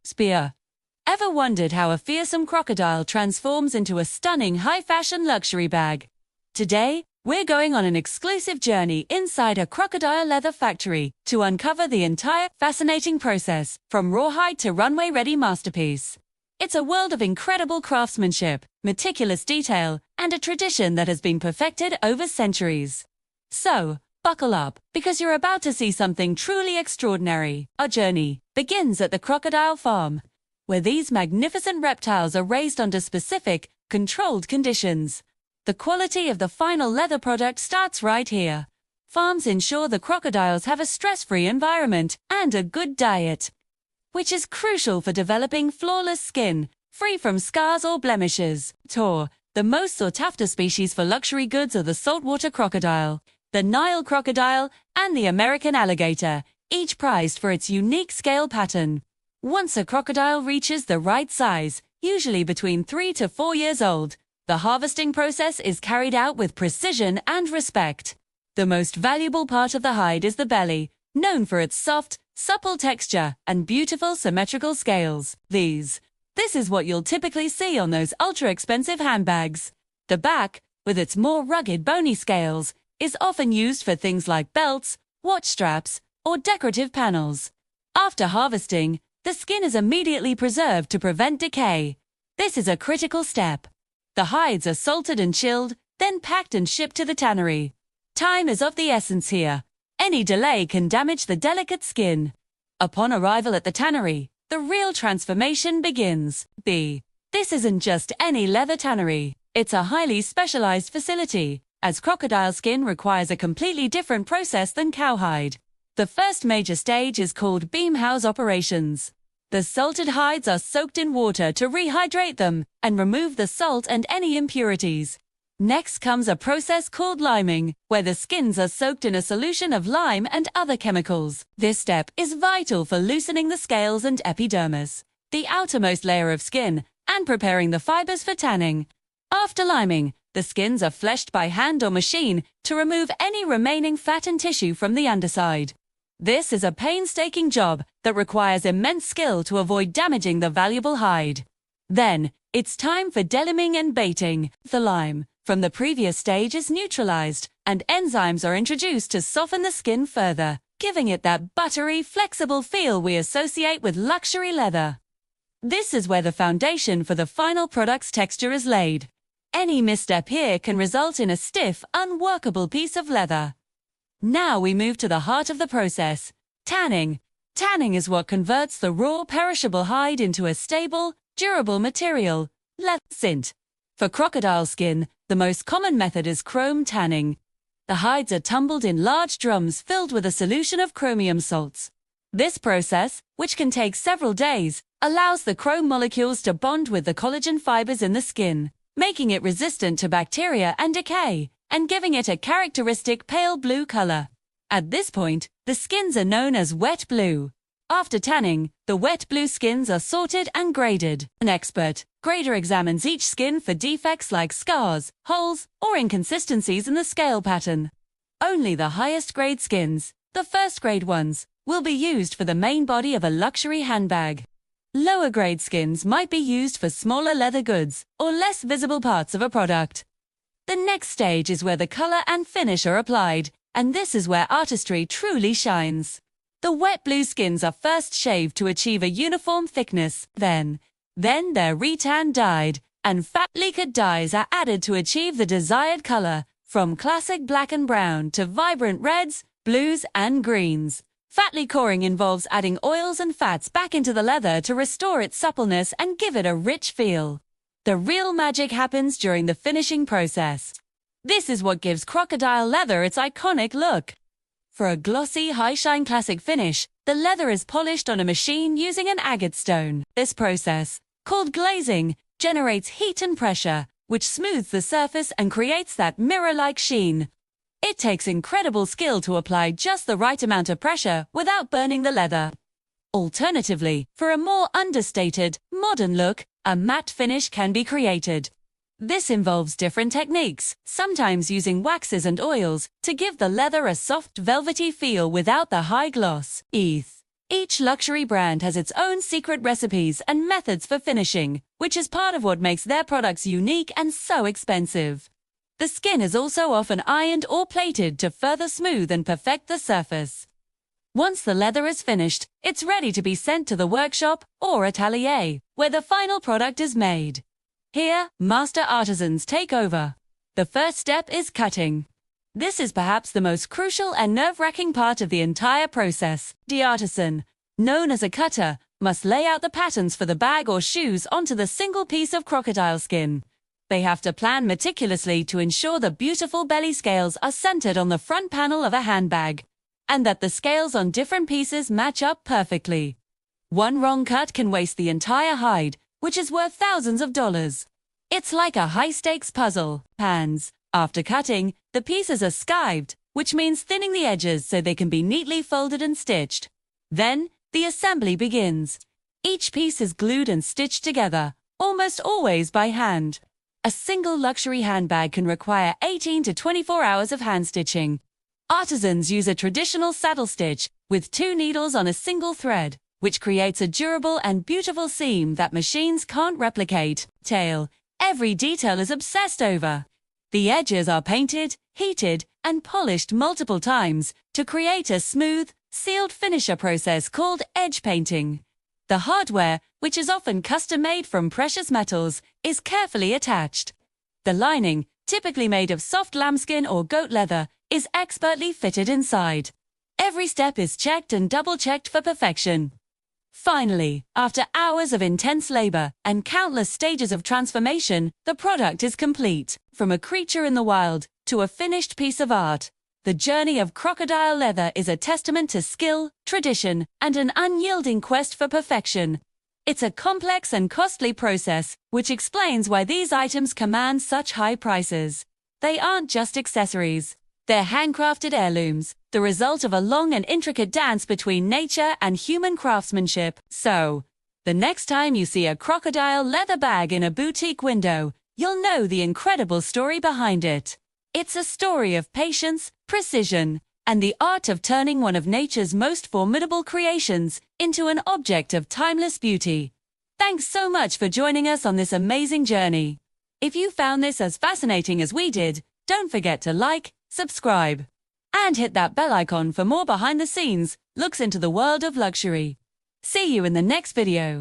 Spear. Ever wondered how a fearsome crocodile transforms into a stunning high-fashion luxury bag? Today, we're going on an exclusive journey inside a crocodile leather factory to uncover the entire fascinating process, from rawhide to runway-ready masterpiece. It's a world of incredible craftsmanship, meticulous detail, and a tradition that has been perfected over centuries. So, buckle up, because you're about to see something truly extraordinary. Our journey begins at the Crocodile Farm, where these magnificent reptiles are raised under specific, controlled conditions. The quality of the final leather product starts right here. Farms ensure the crocodiles have a stress-free environment and a good diet, which is crucial for developing flawless skin, free from scars or blemishes. The most sought-after species for luxury goods are the saltwater crocodile, the Nile crocodile, and the American alligator, each prized for its unique scale pattern. Once a crocodile reaches the right size, usually between 3 to 4 years old, the harvesting process is carried out with precision and respect. The most valuable part of the hide is the belly, known for its soft, supple texture and beautiful symmetrical scales. This is what you'll typically see on those ultra-expensive handbags. The back, with its more rugged bony scales, is often used for things like belts, watch straps, or decorative panels. After harvesting, the skin is immediately preserved to prevent decay. This is a critical step. The hides are salted and chilled, then packed and shipped to the tannery. Time is of the essence here. Any delay can damage the delicate skin. Upon arrival at the tannery, the real transformation begins. This isn't just any leather tannery. It's a highly specialized facility, as crocodile skin requires a completely different process than cowhide. The first major stage is called beam house operations. The salted hides are soaked in water to rehydrate them and remove the salt and any impurities. Next comes a process called liming, where the skins are soaked in a solution of lime and other chemicals. This step is vital for loosening the scales and epidermis, the outermost layer of skin, and preparing the fibers for tanning. After liming, the skins are fleshed by hand or machine to remove any remaining fat and tissue from the underside. This is a painstaking job that requires immense skill to avoid damaging the valuable hide. Then, it's time for deliming and baiting. The lime from the previous stage is neutralized, and enzymes are introduced to soften the skin further, giving it that buttery, flexible feel we associate with luxury leather. This is where the foundation for the final product's texture is laid. Any misstep here can result in a stiff, unworkable piece of leather. Now we move to the heart of the process, tanning. Tanning is what converts the raw, perishable hide into a stable, durable material, leather scent. For crocodile skin, the most common method is chrome tanning. The hides are tumbled in large drums filled with a solution of chromium salts. This process, which can take several days, allows the chrome molecules to bond with the collagen fibers in the skin, making it resistant to bacteria and decay, and giving it a characteristic pale blue color. At this point, the skins are known as wet blue. After tanning, the wet blue skins are sorted and graded. An expert grader examines each skin for defects like scars, holes, or inconsistencies in the scale pattern. Only the highest grade skins, the first grade ones, will be used for the main body of a luxury handbag. Lower grade skins might be used for smaller leather goods or less visible parts of a product. The next stage is where the color and finish are applied, and this is where artistry truly shines. The wet blue skins are first shaved to achieve a uniform thickness, then they're retan dyed, and fat lacquered dyes are added to achieve the desired color, from classic black and brown to vibrant reds, blues, and greens. Fat lacquering involves adding oils and fats back into the leather to restore its suppleness and give it a rich feel. The real magic happens during the finishing process. This is what gives crocodile leather its iconic look. For a glossy, high-shine classic finish, the leather is polished on a machine using an agate stone. This process, called glazing, generates heat and pressure, which smooths the surface and creates that mirror-like sheen. It takes incredible skill to apply just the right amount of pressure without burning the leather. Alternatively, for a more understated, modern look, a matte finish can be created. This involves different techniques, sometimes using waxes and oils, to give the leather a soft, velvety feel without the high gloss. Each luxury brand has its own secret recipes and methods for finishing, which is part of what makes their products unique and so expensive. The skin is also often ironed or plated to further smooth and perfect the surface. Once the leather is finished, it's ready to be sent to the workshop or atelier, where the final product is made. Here, master artisans take over. The first step is cutting. This is perhaps the most crucial and nerve-wracking part of the entire process. The artisan, known as a cutter, must lay out the patterns for the bag or shoes onto the single piece of crocodile skin. They have to plan meticulously to ensure the beautiful belly scales are centered on the front panel of a handbag, and that the scales on different pieces match up perfectly. One wrong cut can waste the entire hide, which is worth thousands of dollars. It's like a high-stakes puzzle. Hands. After cutting, the pieces are skived, which means thinning the edges so they can be neatly folded and stitched. Then, the assembly begins. Each piece is glued and stitched together, almost always by hand. A single luxury handbag can require 18 to 24 hours of hand stitching. Artisans use a traditional saddle stitch with 2 needles on a single thread, which creates a durable and beautiful seam that machines can't replicate. Tail. Every detail is obsessed over. The edges are painted, heated, and polished multiple times to create a smooth, sealed finisher process called edge painting. The hardware, which is often custom-made from precious metals, is carefully attached. The lining, typically made of soft lambskin or goat leather, is expertly fitted inside. Every step is checked and double-checked for perfection. Finally, after hours of intense labor and countless stages of transformation, the product is complete. From a creature in the wild to a finished piece of art, the journey of crocodile leather is a testament to skill, tradition, and an unyielding quest for perfection. It's a complex and costly process, which explains why these items command such high prices. They aren't just accessories. They're handcrafted heirlooms, the result of a long and intricate dance between nature and human craftsmanship. So, the next time you see a crocodile leather bag in a boutique window, you'll know the incredible story behind it. It's a story of patience, precision, and the art of turning one of nature's most formidable creations into an object of timeless beauty. Thanks so much for joining us on this amazing journey. If you found this as fascinating as we did, don't forget to like, subscribe, and hit that bell icon for more behind-the-scenes looks into the world of luxury. See you in the next video.